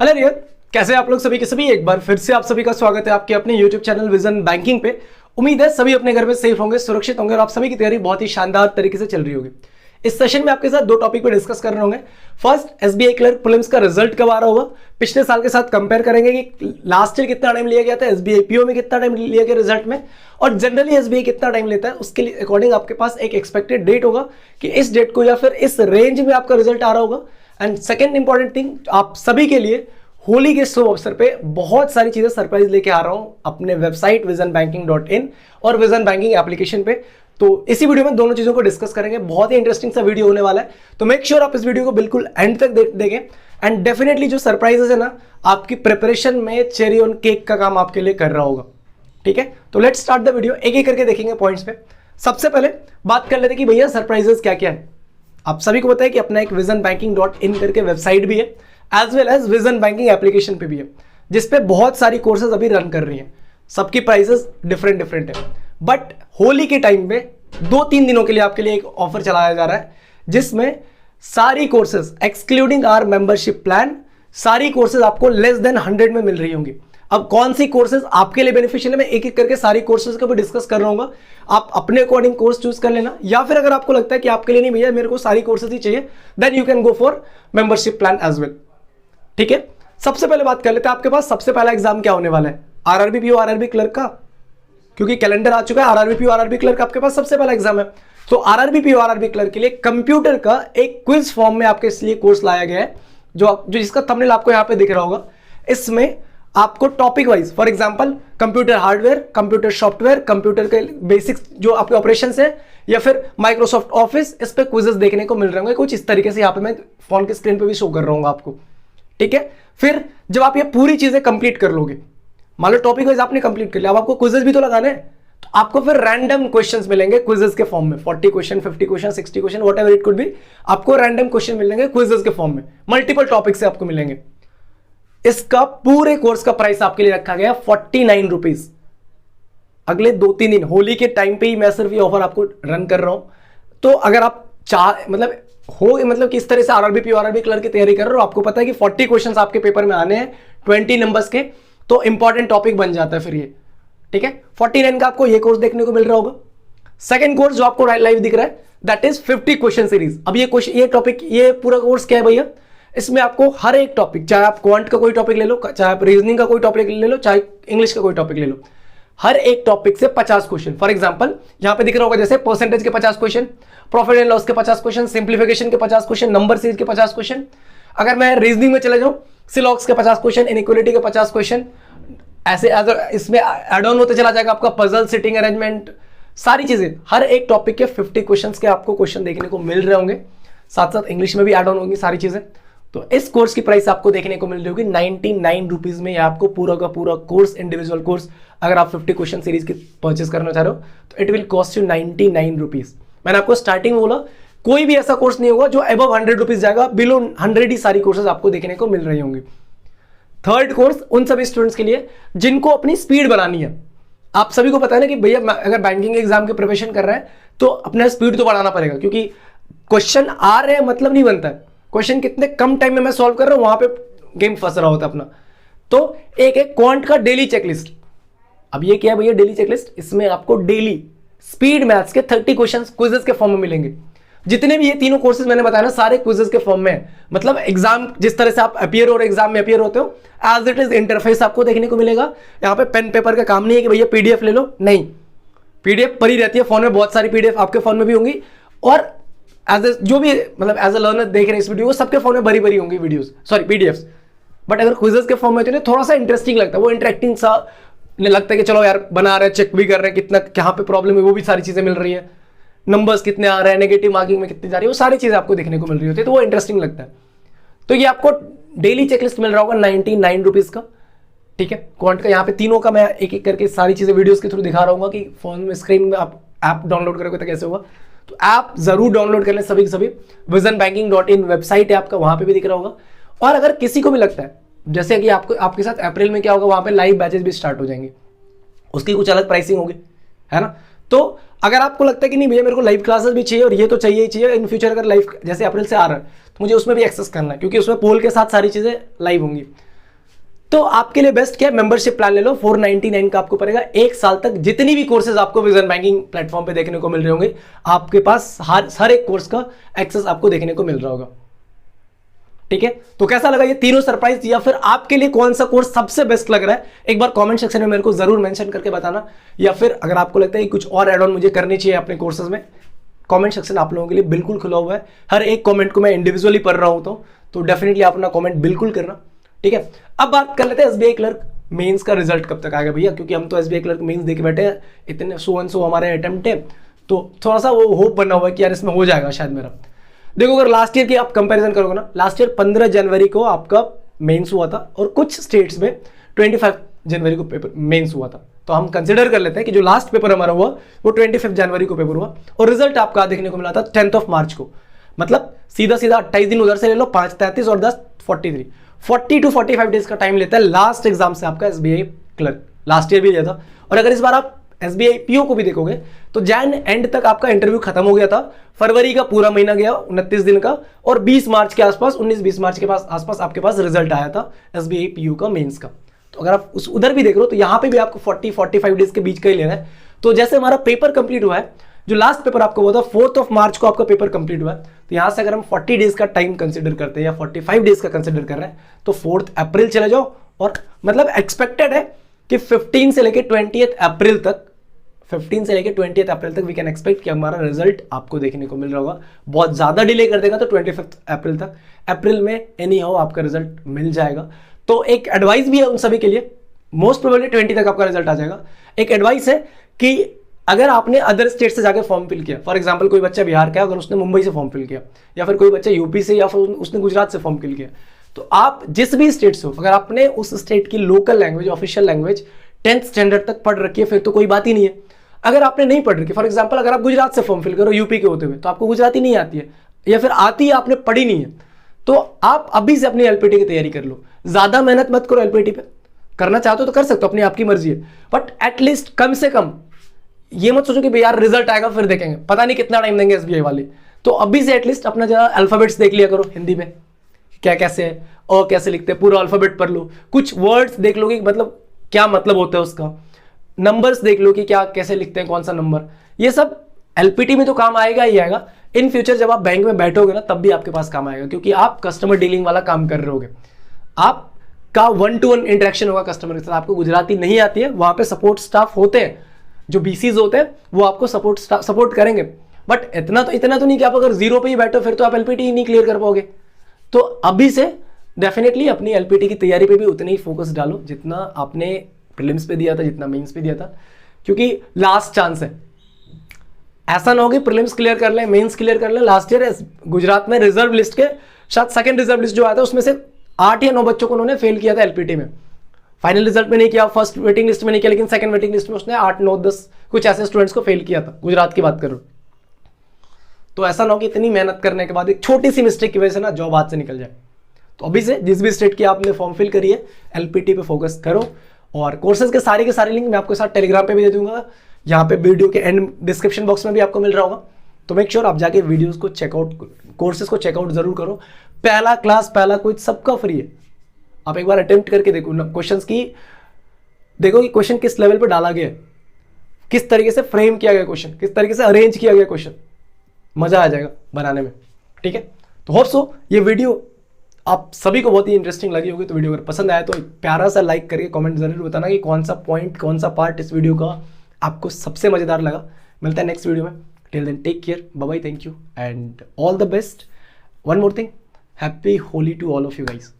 Hello rear, कैसे आप लोग सभी के सभी। एक बार फिर से आप सभी का स्वागत है आपके अपने YouTube चैनल विजन बैंकिंग पे। उम्मीद है सभी अपने घर में सेफ होंगे, सुरक्षित होंगे और आप सभी की तैयारी बहुत ही शानदार तरीके से चल रही होगी। इस सेशन में आपके साथ दो टॉपिक पे डिस्कस कर रहे होंगे। फर्स्ट, एसबीआई क्लर्क प्रीलिम्स का रिजल्ट कब आ रहा होगा, पिछले साल के साथ कंपेयर करेंगे कि लास्ट ईयर कितना टाइम लिया गया था, एसबीआई पीओ में कितना टाइम लिया गया रिजल्ट में, और जनरली एसबीआई कितना टाइम लेता है। उसके लिए अकॉर्डिंग आपके पास एक एक्सपेक्टेड डेट होगा कि इस डेट को या फिर इस रेंज में आपका रिजल्ट आ रहा होगा। एंड सेकेंड इंपॉर्टेंट थिंग, आप सभी के लिए होली के शुभ अवसर पे बहुत सारी चीजें सरप्राइज लेके आ रहा हूं अपने वेबसाइट visionbanking.in और विजन बैंकिंग एप्लीकेशन पे। तो इसी वीडियो में दोनों चीजों को डिस्कस करेंगे। बहुत ही इंटरेस्टिंग सा वीडियो होने वाला है, तो मेक श्योर आप इस वीडियो को बिल्कुल एंड तक देखें। एंड डेफिनेटली जो सरप्राइजेस है ना, आपकी प्रिपरेशन में चेरी ऑन केक का काम आपके लिए कर रहा होगा। ठीक है, तो लेट्स स्टार्ट द वीडियो। एक एक करके देखेंगे पॉइंट्स पे। सबसे पहले बात कर लेते हैं कि भैया सरप्राइजेस क्या क्या है। आप सभी को पता है कि अपना एक visionbanking.in करके वेबसाइट भी है, as well as vision banking application पे भी है, जिसपे बहुत सारी कोर्सेज अभी रन कर रही हैं। सबकी प्राइसेस डिफरेंट है, बट होली के टाइम में 2-3 दिनों के लिए आपके लिए एक ऑफर चलाया जा रहा है, जिसमें सारी courses excluding our membership plan, सारी कोर्सेज आपको लेस देन 100 में मिल रही होंगी। अब कौन सी कोर्सेज आपके लिए बेनिफिशियल है, मैं एक एक करके सारी कोर्सेज को भी डिस्कस कर रहा हूँ। आप अपने अकॉर्डिंग कोर्स चूज कर लेना, या फिर अगर आपको लगता है कि आपके लिए नहीं भैया मेरे को सारी कोर्सेज ही चाहिए, then you can go for membership plan as well. ठीक है, सबसे पहले बात कर लेते हैं आपके पास सबसे पहला एग्जाम क्या होने वाला है, आरआरबी पीओ आरआरबी क्लर्क का, क्योंकि कैलेंडर आ चुका है। आरआरबी पीओ आरआरबी क्लर्क आपके पास सबसे पहला एग्जाम है। तो आरआरबी पीओ आरआरबी क्लर्क के लिए कंप्यूटर का एक क्विज फॉर्म में आपके इसलिए कोर्स लाया गया है, जो जिसका थंबनेल आपको यहां पे दिख रहा होगा। इसमें आपको topic wise, for example computer hardware, computer software, computer के बेसिक्स जो आपके ऑपरेशंस है, या फिर माइक्रोसॉफ्ट ऑफिस, इस पे क्विजेस देखने को मिल रहे होंगे कुछ इस तरीके से। यहाँ पे मैं फोन के स्क्रीन पे भी शो कर रहा हूँ आपको। ठीक है, फिर जब आप ये पूरी चीजें कंप्लीट कर लोगे, मान लो टॉपिक वाइज आपने कंप्लीट कर लिया, अब आपको क्विजेस भी तो लगाने हैं, तो आपको फिर रैंडम क्वेश्चंस मिलेंगे क्विजेस के फॉर्म में। 40 question, 50 question, 60 question, what ever it could be, आपको रैंडम क्वेश्चन मिलेंगे क्विजेस के फॉर्म में, मल्टीपल टॉपिक से आपको मिलेंगे। इसका पूरे कोर्स का प्राइस आपके लिए रखा गया 49 रुपीज। अगले 2-3 दिन होली के टाइम पे ही मैं सिर्फ ये ऑफर आपको रन कर रहा हूं। तो अगर आप मतलब किस तरह से आरआरबी पीओ आरआरबी क्लर्क की तैयारी कर रहे हो, आपको पता है कि 40 क्वेश्चंस आपके पेपर में आने हैं 20 नंबर्स के, तो इंपॉर्टेंट टॉपिक बन जाता है फिर ये। ठीक है, 49 का आपको ये कोर्स देखने को मिल रहा होगा। सेकंड कोर्स जो आपको लाइव दिख रहा है, दैट इज 50 क्वेश्चन सीरीज। अब ये टॉपिक, ये पूरा कोर्स क्या है भैया, इसमें आपको हर एक टॉपिक, चाहे आप क्वांट का कोई टॉपिक ले लो, चाहे आप रीजनिंग का कोई टॉपिक ले लो, चाहे इंग्लिश का कोई टॉपिक ले लो, हर एक टॉपिक से 50 क्वेश्चन। फॉर एग्जांपल यहां पे दिख रहा होगा जैसे परसेंटेज के 50 क्वेश्चन, प्रॉफिट एंड लॉस के 50 क्वेश्चन, सिंप्लीफिकेशन के 50 क्वेश्चन, नंबर सीरीज के 50 क्वेश्चन। अगर मैं रीजनिंग में चले जाऊं, सिलॉक्स के 50 क्वेश्चन, इनइक्वालिटी के 50 क्वेश्चन, ऐसे इसमें एड ऑन होते चला जाएगा आपका पजल, सिटिंग अरेंजमेंट, सारी चीजें। हर एक टॉपिक के 50 क्वेश्चन के आपको क्वेश्चन देखने को मिल रहे होंगे, साथ साथ इंग्लिश में भी एड ऑन होंगी सारी चीजें। तो इस कोर्स की प्राइस आपको देखने को मिल रही होगी 99 रुपीज में। आपको पूरा का पूरा कोर्स, इंडिविजुअल कोर्स, अगर आप 50 क्वेश्चन सीरीज की परचेस करना चाह रहे हो तो it will cost you 99 rupees. मैंने आपको स्टार्टिंग बोला कोई भी ऐसा कोर्स नहीं होगा जो अबव 100 रुपीज जाएगा, बिलो 100 ही सारी कोर्सेज आपको देखने को मिल रही होंगी। थर्ड कोर्स उन सभी स्टूडेंट्स के लिए जिनको अपनी स्पीड बनानी है। आप सभी को पता है ना कि भैया अगर बैंकिंग एग्जाम की प्रिपरेशन कर रहे हैं तो अपना स्पीड तो बढ़ाना पड़ेगा, क्योंकि क्वेश्चन आ रहे हैं मतलब नहीं बनता है। क्वेश्चन कितने कम टाइम में मैं सॉल्व कर रहा हूं, वहां पे गेम फंस रहा होता है अपना। तो एक क्वांट का डेली चेकलिस्ट। अब ये क्या है भैया डेली चेकलिस्ट, इसमें आपको डेली स्पीड मैथ्स के 30 क्वेश्चंस क्विजेस के फॉर्म में मिलेंगे। जितने भी ये तीनों कोर्सेज मैंने बताया ना, सारे क्विजेस के फॉर्म में है। मतलब एग्जाम जिस तरह से आप अपीयर और एग्जाम में अपीयर होते हो, एज इट इज इंटरफेस आपको देखने को मिलेगा। यहाँ पे पेन पेपर का काम नहीं है कि भैया पीडीएफ ले लो, नहीं, पीडीएफ पड़ी रहती है फोन में, बहुत सारी पीडीएफ आपके फोन में भी होंगी, और जो भी मतलब एज अ लर्नर देख रहे हैं इस वीडियो को, सबके फोन में भरी भरी होंगी वीडियोस, सॉरी पीडीएफ्स। बट अगर क्विजेस के फॉर्म में होते हैं थोड़ा सा इंटरेस्टिंग लगता है, वो इंटरेक्टिंग सा लगता है कि चलो यार बना रहे हैं, चेक भी कर रहे हैं कितना कहाँ पे प्रॉब्लम है, वो भी सारी चीजें मिल रही है, नंबर्स कितने आ रहे हैं, नेगेटिव मार्किंग में कितनी जा रही है, वो सारी चीजें आपको देखने को मिल रही होती है, तो वो इंटरेस्टिंग लगता है। तो ये आपको डेली चेकलिस्ट मिल रहा होगा 99 रुपीज का। ठीक है, क्वांट का यहाँ पे तीनों का मैं एक एक करके सारी चीजें वीडियोस के थ्रू दिखा रहा हूँ कि फोन में स्क्रीन में आप ऐप डाउनलोड करोगे तो कैसे होगा। तो ऐप जरूर डाउनलोड कर लें सभी के सभी। visionbanking.in वेबसाइट है आपका, वहां पे भी दिख रहा होगा। और अगर किसी को भी लगता है जैसे कि आपके साथ अप्रैल में क्या होगा, वहां पे लाइव बैचेस भी स्टार्ट हो जाएंगे, उसकी कुछ अलग प्राइसिंग होगी, है ना। तो अगर आपको लगता है कि नहीं भैया मेरे को लाइव क्लासेस भी चाहिए और ये तो चाहिए ही चाहिए, इन फ्यूचर अगर लाइव जैसे अप्रैल से आ रहा है तो मुझे उसमें भी एक्सेस करना है, क्योंकि उसमें पोल के साथ सारी चीजें लाइव होंगी। तो आपके लिए बेस्ट क्या है, मेंबरशिप प्लान ले लो, 499 का आपको पड़ेगा। एक साल तक जितनी भी कोर्सेज आपको विजन बैंकिंग प्लेटफॉर्म पे देखने को मिल रहे होंगे, आपके पास हर एक कोर्स का एक्सेस आपको देखने को मिल रहा होगा। ठीक है, तो कैसा लगा ये तीनों सरप्राइज, या फिर आपके लिए कौन सा कोर्स सबसे बेस्ट लग रहा है, एक बार कमेंट सेक्शन में मेरे को जरूर मेंशन करके बताना। या फिर अगर आपको लगता है कि कुछ और एड ऑन मुझे करनी चाहिए अपने कोर्सेज में, कमेंट सेक्शन आप लोगों के लिए बिल्कुल खुला हुआ है। हर एक कमेंट को मैं इंडिविजुअली पढ़ रहा हूं, तो डेफिनेटली आप अपना कमेंट बिल्कुल करना। ठीक है, अब बात कर लेते हैं एसबीआई क्लर्क मेंस का रिजल्ट कब तक आएगा भैया, क्योंकि हम तो एसबीआई क्लर्क मेंस देके बैठे हैं, इतने 100 हमारे अटेम्प्ट है, तो थोड़ा सा वो होप बना हुआ है कि यार इसमें हो जाएगा शायद मेरा। देखो अगर लास्ट ईयर की आप कंपैरिजन करोगे ना, लास्ट ईयर 15 जनवरी को आपका मेंस हुआ था, और कुछ स्टेट्स में 25 जनवरी को पेपर मेंस हुआ था। तो हम कंसिडर कर लेते हैं कि जो लास्ट पेपर हमारा हुआ वो 25 जनवरी को पेपर हुआ, और रिजल्ट आपका देखने को मिला था 10 मार्च को। मतलब सीधा 28 दिन उधर से ले लो, 5 33 और 10 43, 40 to 45 डेज का टाइम लेता है लास्ट एग्जाम से आपका एसबीआई क्लर्क। लास्ट ईयर भी लिया था, और अगर इस बार आप एसबीआई पीओ को भी देखोगे तो जैन एंड तक आपका इंटरव्यू खत्म हो गया था, फरवरी का पूरा महीना गया 29 दिन का, और 20 मार्च के आसपास 19-20 मार्च के आसपास आपके पास रिजल्ट आया था एसबीआई पीओ का मेंस का। तो अगर आप उधर भी देख रहे हो तो यहाँ पे भी आपको 40-45 डेज के बीच का ही लेना है। तो जैसे हमारा पेपर कंप्लीट हुआ है, जो लास्ट पेपर आपको हुआ था 4 मार्च को आपका पेपर कंप्लीट हुआ है, तो यहां से अगर हम 40 डेज का टाइम कंसीडर करते हैं या 45 डेज का कंसीडर कर रहे हैं, तो 4 अप्रैल चले जाओ, और मतलब एक्सपेक्टेड है कि 15 से लेके 20 अप्रैल तक, 15 से लेके 20 अप्रैल तक वी कैन एक्सपेक्ट कि हमारा रिजल्ट आपको देखने को मिल रहा होगा। बहुत ज्यादा डिले कर देगा तो 25 अप्रैल तक, अप्रैल में एनी हाउ आपका रिजल्ट मिल जाएगा। तो एक एडवाइस भी है उन सभी के लिए, मोस्ट प्रोबेबली 20 तक आपका रिजल्ट आ जाएगा। एक एडवाइस है कि अगर आपने अदर स्टेट से जाकर फॉर्म फिल किया, फॉर एग्जांपल कोई बच्चा बिहार का, अगर उसने मुंबई से फॉर्म फिल किया, या फिर कोई बच्चा यूपी से, या फिर उसने गुजरात से फॉर्म फिल किया, तो आप जिस भी स्टेट से हो, अगर आपने उस स्टेट की local language, official language 10th standard तक पढ़ रखी है, फिर तो कोई बात ही नहीं है। अगर आपने नहीं पढ़ रखी, फॉर एग्जाम्पल अगर आप गुजरात से फॉर्म फिल करो यूपी के होते हुए, तो आपको गुजराती नहीं आती है, या फिर आती है आपने पढ़ी नहीं है, तो आप अभी से अपनी एलपीटी की तैयारी कर लो। ज्यादा मेहनत मत करो एलपीटी पे, करना चाहते हो तो कर सकते हो, अपनी आपकी मर्जी है, बट एटलीस्ट कम से कम ये मत सोचो कि यार रिजल्ट आएगा फिर देखेंगे, पता नहीं कितना टाइम देंगे एसबीआई वाले। तो अभी से एटलीस्ट अपना जरा अल्फाबेट्स देख लिया करो हिंदी में, क्या कैसे है और कैसे लिखते हैं, पूरा अल्फाबेट पढ़ लो, कुछ वर्ड्स देख लो कि मतलब क्या मतलब होता है उसका, नंबर्स देख लो कि क्या कैसे लिखते हैं, कौन सा नंबर, ये सब एलपीटी में तो काम आएगा ही आएगा। इन फ्यूचर जब आप बैंक में बैठोगे ना, तब भी आपके पास काम आएगा, क्योंकि आप कस्टमर डीलिंग वाला काम कर रहे होगे, आपका 1-to-1 इंटरेक्शन होगा कस्टमर के साथ। आपको गुजराती नहीं आती है, वहां पे सपोर्ट स्टाफ होते हैं, जो बीसीज होते हैं, वो आपको सपोर्ट करेंगे, बट इतना तो नहीं कि आप अगर जीरो पे ही बैठो फिर तो आप एलपीटी ही नहीं क्लियर कर पाओगे। तो अभी से डेफिनेटली अपनी एलपीटी की तैयारी पे भी उतनी ही फोकस डालो जितना आपने प्रीलिम्स पे दिया था, जितना मेंस पे दिया था, क्योंकि लास्ट चांस है। ऐसा ना हो कि प्रीलिम्स क्लियर कर लें, मेंस क्लियर कर लें। लास्ट ईयर गुजरात में रिजर्व लिस्ट के शायद सेकंड रिजर्व लिस्ट जो आया था, उसमें से 8 या 9 बच्चों को उन्होंने फेल किया था एलपीटी में। फाइनल रिजल्ट में नहीं किया, फर्स्ट वेटिंग लिस्ट में नहीं किया, लेकिन सेकंड वेटिंग लिस्ट में उसने 8, 9, 10 कुछ ऐसे स्टूडेंट्स को फेल किया था। गुजरात की बात कर रहा हूं। तो ऐसा ना हो कि इतनी मेहनत करने के बाद एक छोटी सी मिस्टेक की वजह से ना जॉब हाथ से निकल जाए। तो अभी से जिस भी स्टेट की आपने फॉर्म फिल करी है, एलपीटी पे फोकस करो। और कोर्सेज के सारे लिंक मैं आपके साथ टेलीग्राम पे भी दे दूंगा, यहाँ पे वीडियो के एंड डिस्क्रिप्शन बॉक्स में भी आपको मिल रहा होगा। तो मेक श्योर आप जाके वीडियोस को चेकआउट, कोर्सेज को चेकआउट जरूर करो। पहला क्लास, पहला क्विज सबका फ्री है। आप एक बार अटेम्प्ट करके देखो क्वेश्चंस की, देखो कि क्वेश्चन किस लेवल पे डाला गया है, किस तरीके से फ्रेम किया गया क्वेश्चन, किस तरीके से अरेंज किया गया क्वेश्चन, मजा आ जाएगा बनाने में। ठीक है, तो होप सो ये वीडियो आप सभी को बहुत ही इंटरेस्टिंग लगी होगी। तो वीडियो अगर पसंद आया तो एक प्यारा सा लाइक करके कमेंट जरूर बताना कि कौन सा पॉइंट, कौन सा पार्ट इस वीडियो का आपको सबसे मजेदार लगा। मिलता है नेक्स्ट वीडियो में। Till then take care, bye bye, thank you and all the best. One more thing, happy Holi to all of you guys.